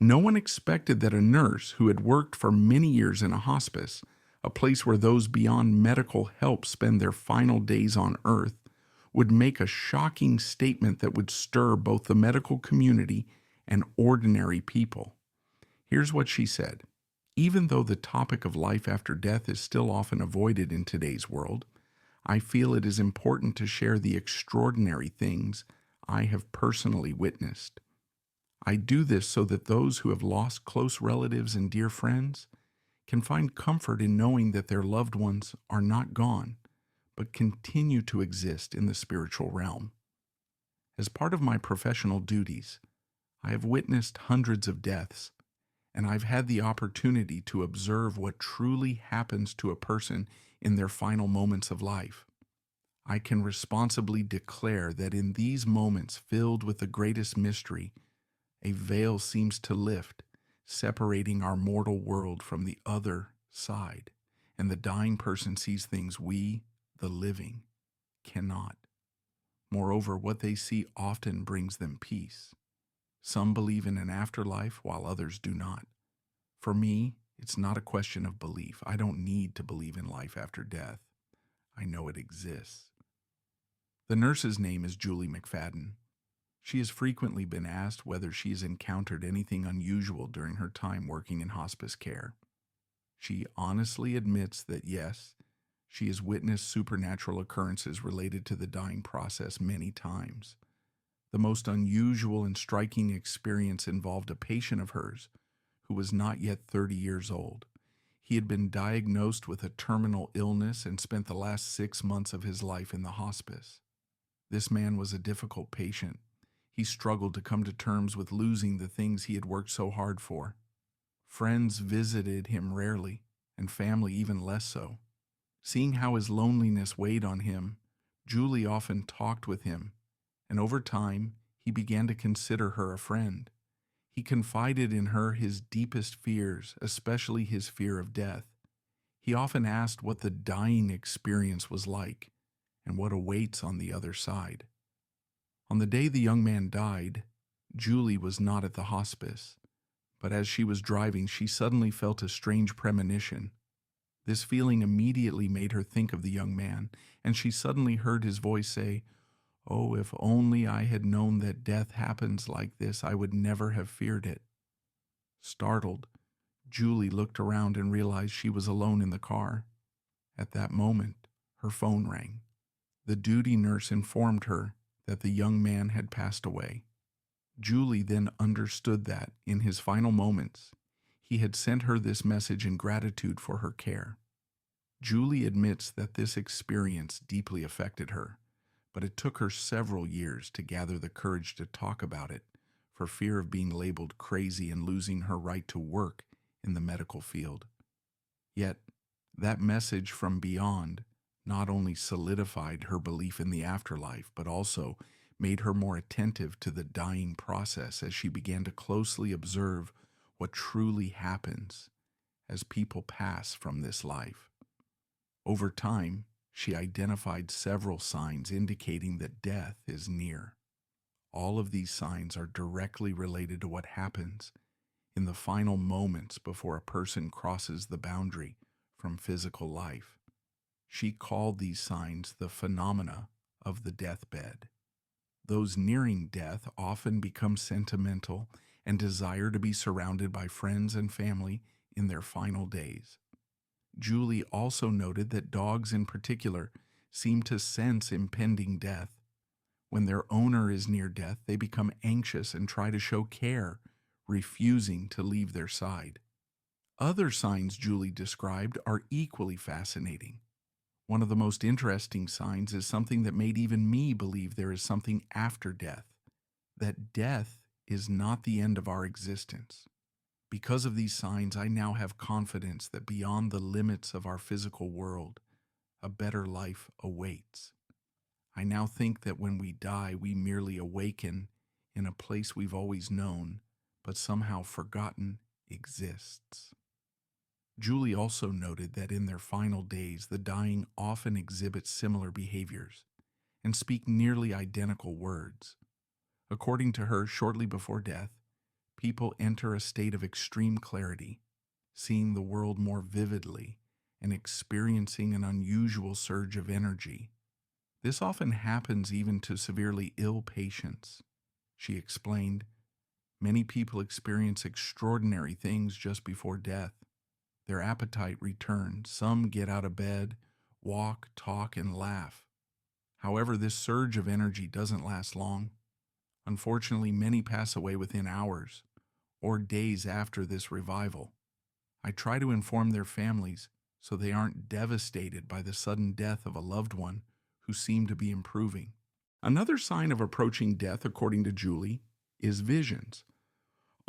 No one expected that a nurse who had worked for many years in a hospice, a place where those beyond medical help spend their final days on earth, would make a shocking statement that would stir both the medical community and ordinary people. Here's what she said. Even though the topic of life after death is still often avoided in today's world, I feel it is important to share the extraordinary things I have personally witnessed. I do this so that those who have lost close relatives and dear friends can find comfort in knowing that their loved ones are not gone, but continue to exist in the spiritual realm. As part of my professional duties, I have witnessed hundreds of deaths, and I've had the opportunity to observe what truly happens to a person in their final moments of life. I can responsibly declare that in these moments filled with the greatest mystery, a veil seems to lift, separating our mortal world from the other side, and the dying person sees things we, the living, cannot. Moreover, what they see often brings them peace. Some believe in an afterlife while others do not. For me, it's not a question of belief. I don't need to believe in life after death. I know it exists. The nurse's name is Julie McFadden. She has frequently been asked whether she has encountered anything unusual during her time working in hospice care. She honestly admits that yes, she has witnessed supernatural occurrences related to the dying process many times. The most unusual and striking experience involved a patient of hers who was not yet 30 years old. He had been diagnosed with a terminal illness and spent the last 6 months of his life in the hospice. This man was a difficult patient. He struggled to come to terms with losing the things he had worked so hard for. Friends visited him rarely, and family even less so. Seeing how his loneliness weighed on him, Julie often talked with him, and over time, he began to consider her a friend. He confided in her his deepest fears, especially his fear of death. He often asked what the dying experience was like, and what awaits on the other side. On the day the young man died, Julie was not at the hospice, but as she was driving, she suddenly felt a strange premonition. This feeling immediately made her think of the young man, and she suddenly heard his voice say, "Oh, if only I had known that death happens like this, I would never have feared it." Startled, Julie looked around and realized she was alone in the car. At that moment, her phone rang. The duty nurse informed her that the young man had passed away. Julie then understood that, in his final moments, he had sent her this message in gratitude for her care. Julie admits that this experience deeply affected her, but it took her several years to gather the courage to talk about it for fear of being labeled crazy and losing her right to work in the medical field. Yet, that message from beyond not only solidified her belief in the afterlife, but also made her more attentive to the dying process as she began to closely observe what truly happens as people pass from this life. Over time, she identified several signs indicating that death is near. All of these signs are directly related to what happens in the final moments before a person crosses the boundary from physical life. She called these signs the phenomena of the deathbed. Those nearing death often become sentimental and desire to be surrounded by friends and family in their final days. Julie also noted that dogs in particular seem to sense impending death. When their owner is near death, they become anxious and try to show care, refusing to leave their side. Other signs Julie described are equally fascinating. One of the most interesting signs is something that made even me believe there is something after death, that death is not the end of our existence. Because of these signs, I now have confidence that beyond the limits of our physical world, a better life awaits. I now think that when we die, we merely awaken in a place we've always known, but somehow forgotten exists. Julie also noted that in their final days, the dying often exhibit similar behaviors and speak nearly identical words. According to her, shortly before death, people enter a state of extreme clarity, seeing the world more vividly and experiencing an unusual surge of energy. This often happens even to severely ill patients. She explained, many people experience extraordinary things just before death. Their appetite returns. Some get out of bed, walk, talk, and laugh. However, this surge of energy doesn't last long. Unfortunately, many pass away within hours or days after this revival. I try to inform their families so they aren't devastated by the sudden death of a loved one who seemed to be improving. Another sign of approaching death, according to Julie, is visions.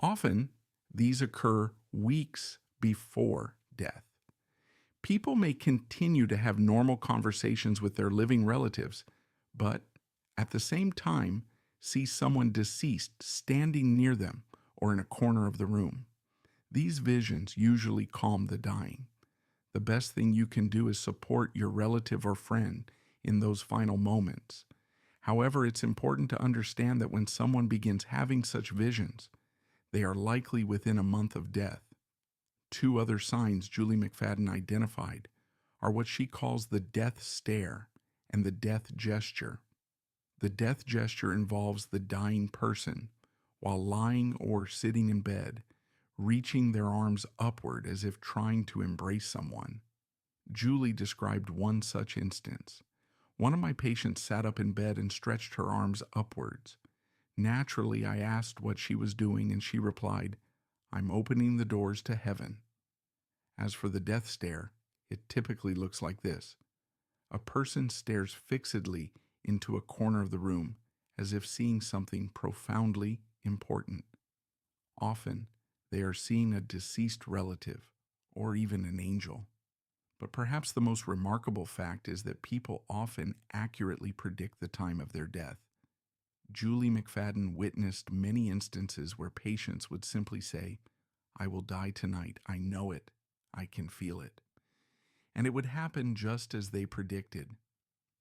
Often, these occur weeks before death. People may continue to have normal conversations with their living relatives, but at the same time, see someone deceased standing near them or in a corner of the room. These visions usually calm the dying. The best thing you can do is support your relative or friend in those final moments. However, it's important to understand that when someone begins having such visions, they are likely within a month of death. Two other signs Julie McFadden identified are what she calls the death stare and the death gesture. The death gesture involves the dying person, while lying or sitting in bed, reaching their arms upward as if trying to embrace someone. Julie described one such instance. One of my patients sat up in bed and stretched her arms upwards. Naturally, I asked what she was doing, and she replied, "I'm opening the doors to heaven." As for the death stare, it typically looks like this. A person stares fixedly into a corner of the room, as if seeing something profoundly important. Often, they are seeing a deceased relative, or even an angel. But perhaps the most remarkable fact is that people often accurately predict the time of their death. Julie McFadden witnessed many instances where patients would simply say, "I will die tonight. I know it. I can feel it." And it would happen just as they predicted.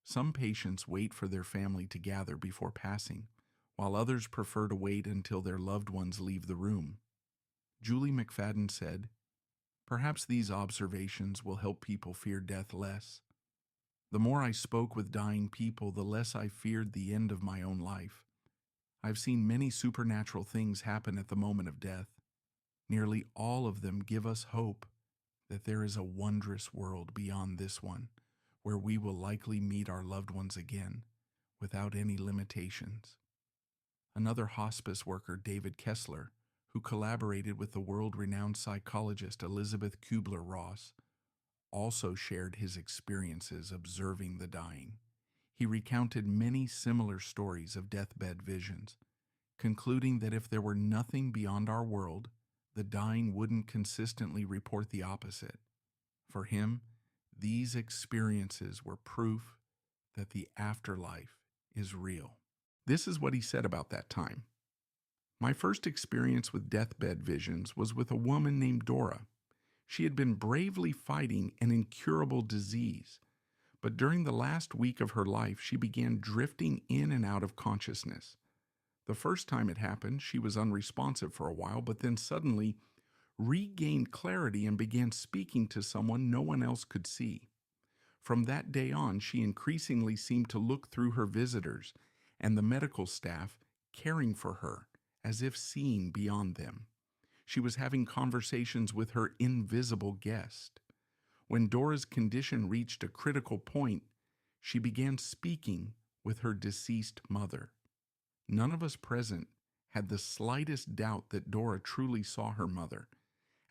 Some patients wait for their family to gather before passing, while others prefer to wait until their loved ones leave the room. Julie McFadden said, "Perhaps these observations will help people fear death less. The more I spoke with dying people, the less I feared the end of my own life. I've seen many supernatural things happen at the moment of death. Nearly all of them give us hope that there is a wondrous world beyond this one, where we will likely meet our loved ones again, without any limitations." Another hospice worker, David Kessler, who collaborated with the world-renowned psychologist Elizabeth Kubler-Ross, also shared his experiences observing the dying. He recounted many similar stories of deathbed visions, concluding that if there were nothing beyond our world, the dying wouldn't consistently report the opposite. For him, these experiences were proof that the afterlife is real. This is what he said about that time. "My first experience with deathbed visions was with a woman named Dora. She had been bravely fighting an incurable disease, but during the last week of her life, she began drifting in and out of consciousness. The first time it happened, she was unresponsive for a while, but then suddenly regained clarity and began speaking to someone no one else could see. From that day on, she increasingly seemed to look through her visitors and the medical staff caring for her, as if seeing beyond them. She was having conversations with her invisible guest. When Dora's condition reached a critical point, she began speaking with her deceased mother. None of us present had the slightest doubt that Dora truly saw her mother,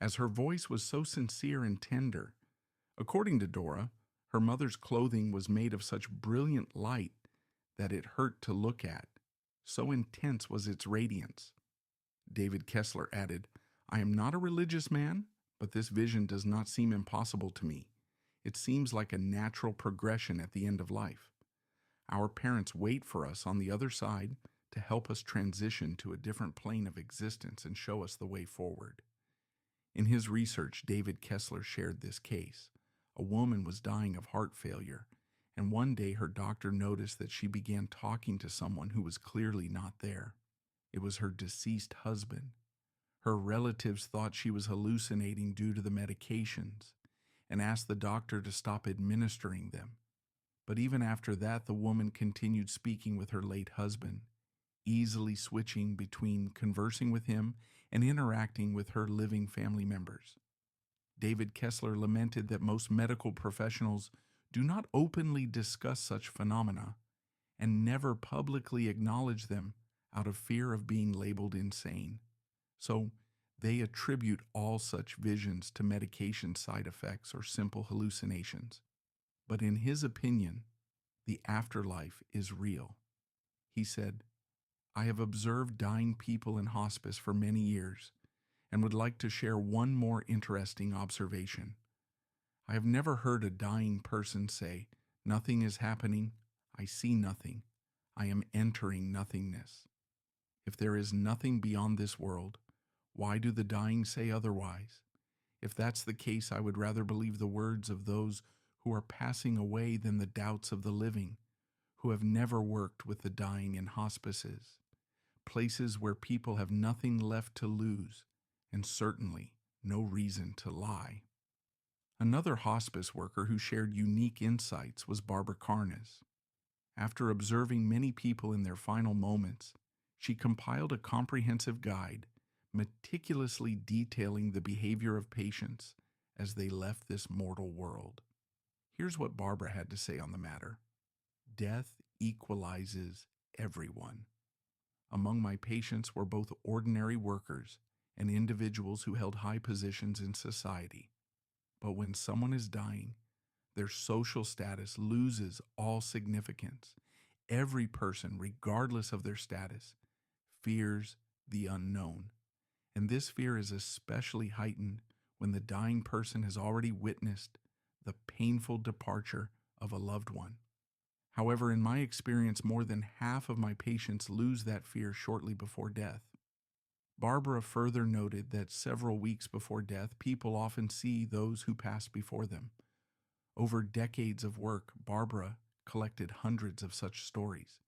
as her voice was so sincere and tender. According to Dora, her mother's clothing was made of such brilliant light that it hurt to look at. So intense was its radiance." David Kessler added, "I am not a religious man, but this vision does not seem impossible to me. It seems like a natural progression at the end of life. Our parents wait for us on the other side to help us transition to a different plane of existence and show us the way forward." In his research, David Kessler shared this case. A woman was dying of heart failure, and one day her doctor noticed that she began talking to someone who was clearly not there. It was her deceased husband. Her relatives thought she was hallucinating due to the medications and asked the doctor to stop administering them. But even after that, the woman continued speaking with her late husband, easily switching between conversing with him and interacting with her living family members. David Kessler lamented that most medical professionals do not openly discuss such phenomena and never publicly acknowledge them out of fear of being labeled insane. So they attribute all such visions to medication side effects or simple hallucinations. But in his opinion, the afterlife is real. He said, "I have observed dying people in hospice for many years and would like to share one more interesting observation. I have never heard a dying person say, 'Nothing is happening, I see nothing, I am entering nothingness.' If there is nothing beyond this world, why do the dying say otherwise? If that's the case, I would rather believe the words of those who are passing away than the doubts of the living, who have never worked with the dying in hospices, places where people have nothing left to lose and certainly no reason to lie." Another hospice worker who shared unique insights was Barbara Carnes. After observing many people in their final moments, she compiled a comprehensive guide meticulously detailing the behavior of patients as they left this mortal world. Here's what Barbara had to say on the matter. "Death equalizes everyone. Among my patients were both ordinary workers and individuals who held high positions in society. But when someone is dying, their social status loses all significance. Every person, regardless of their status, fears the unknown. And this fear is especially heightened when the dying person has already witnessed the painful departure of a loved one. However, in my experience, more than half of my patients lose that fear shortly before death." Barbara further noted that several weeks before death, people often see those who passed before them. Over decades of work, Barbara collected hundreds of such stories.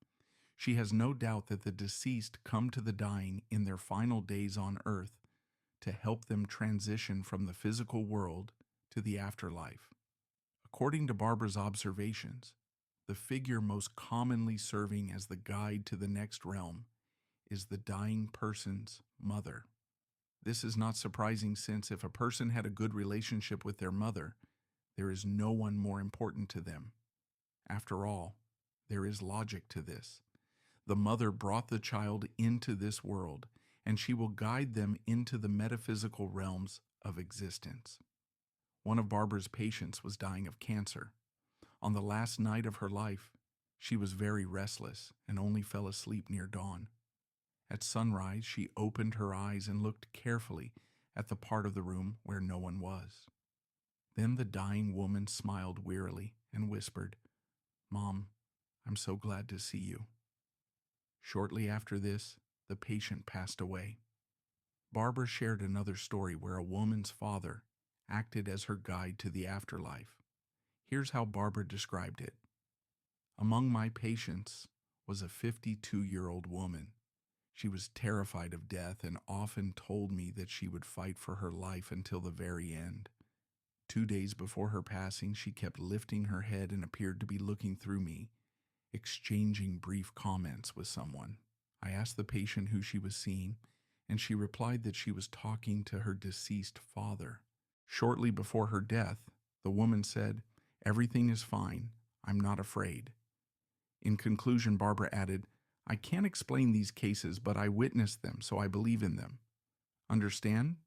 She has no doubt that the deceased come to the dying in their final days on earth to help them transition from the physical world to the afterlife. According to Barbara's observations, the figure most commonly serving as the guide to the next realm is the dying person's mother. This is not surprising, since if a person had a good relationship with their mother, there is no one more important to them. After all, there is logic to this. The mother brought the child into this world, and she will guide them into the metaphysical realms of existence. One of Barbara's patients was dying of cancer. On the last night of her life, she was very restless and only fell asleep near dawn. At sunrise, she opened her eyes and looked carefully at the part of the room where no one was. Then the dying woman smiled wearily and whispered, "Mom, I'm so glad to see you." Shortly after this, the patient passed away. Barbara shared another story where a woman's father acted as her guide to the afterlife. Here's how Barbara described it. "Among my patients was a 52-year-old woman. She was terrified of death and often told me that she would fight for her life until the very end. 2 days before her passing, she kept lifting her head and appeared to be looking through me, exchanging brief comments with someone. I asked the patient who she was seeing, and she replied that she was talking to her deceased father. Shortly before her death, the woman said, 'Everything is fine. I'm not afraid.' In conclusion, Barbara added, 'I can't explain these cases, but I witnessed them, so I believe in them.' Understand?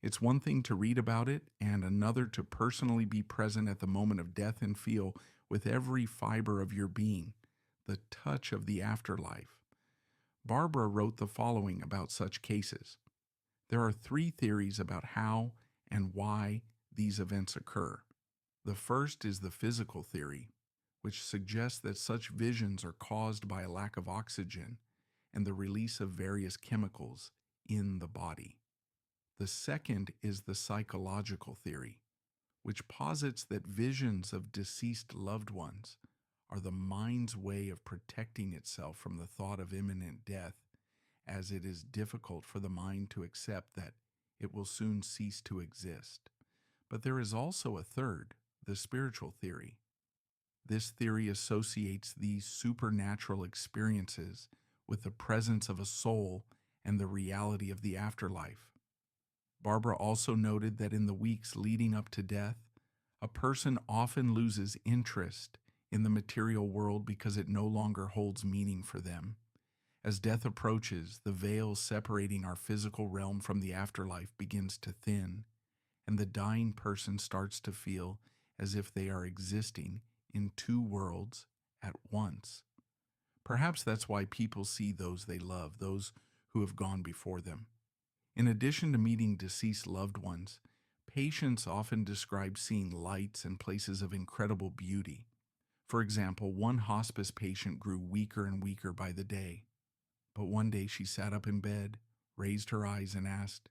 It's one thing to read about it and another to personally be present at the moment of death and feel with every fiber of your being the touch of the afterlife." Barbara wrote the following about such cases. There are 3 theories about how and why these events occur. The first is the physical theory, which suggests that such visions are caused by a lack of oxygen and the release of various chemicals in the body. The second is the psychological theory, which posits that visions of deceased loved ones are the mind's way of protecting itself from the thought of imminent death as it is difficult for the mind to accept that it will soon cease to exist. But there is also a third, the spiritual theory. This theory associates these supernatural experiences with the presence of a soul and the reality of the afterlife. Barbara also noted that in the weeks leading up to death, a person often loses interest in the material world because it no longer holds meaning for them. As death approaches, the veil separating our physical realm from the afterlife begins to thin, and the dying person starts to feel as if they are existing in two worlds at once. Perhaps that's why people see those they love, those who have gone before them. In addition to meeting deceased loved ones, patients often describe seeing lights and places of incredible beauty. For example, one hospice patient grew weaker and weaker by the day. But one day she sat up in bed, raised her eyes, and asked,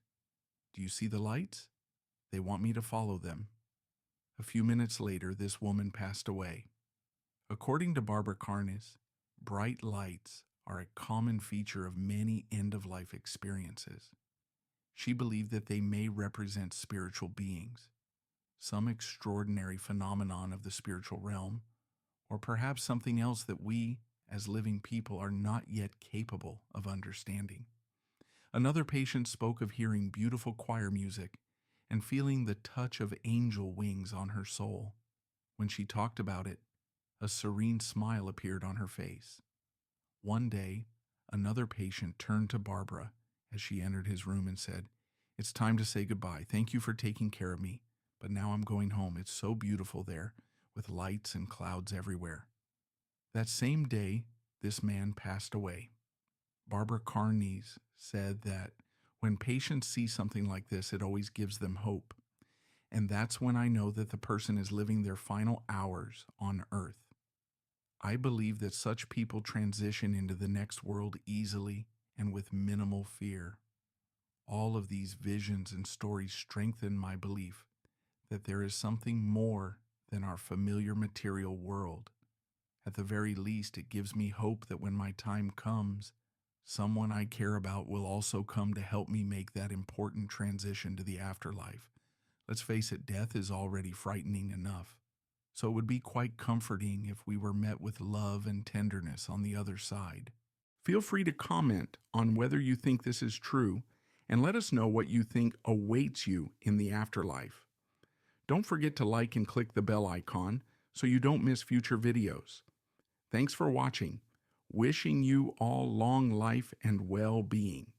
"Do you see the lights? They want me to follow them." A few minutes later, this woman passed away. According to Barbara Carnes, bright lights are a common feature of many end-of-life experiences. She believed that they may represent spiritual beings, some extraordinary phenomenon of the spiritual realm, or perhaps something else that we, as living people, are not yet capable of understanding. Another patient spoke of hearing beautiful choir music and feeling the touch of angel wings on her soul. When she talked about it, a serene smile appeared on her face. One day, another patient turned to Barbara as she entered his room and said, "It's time to say goodbye. Thank you for taking care of me, but now I'm going home. It's so beautiful there, with lights and clouds everywhere." That same day, this man passed away. Barbara Carnes said that when patients see something like this, it always gives them hope. And that's when I know that the person is living their final hours on earth. I believe that such people transition into the next world easily and with minimal fear. All of these visions and stories strengthen my belief that there is something more than our familiar material world. At the very least, it gives me hope that when my time comes, someone I care about will also come to help me make that important transition to the afterlife. Let's face it, death is already frightening enough. So it would be quite comforting if we were met with love and tenderness on the other side. Feel free to comment on whether you think this is true, and let us know what you think awaits you in the afterlife. Don't forget to like and click the bell icon so you don't miss future videos. Thanks for watching. Wishing you all long life and well-being.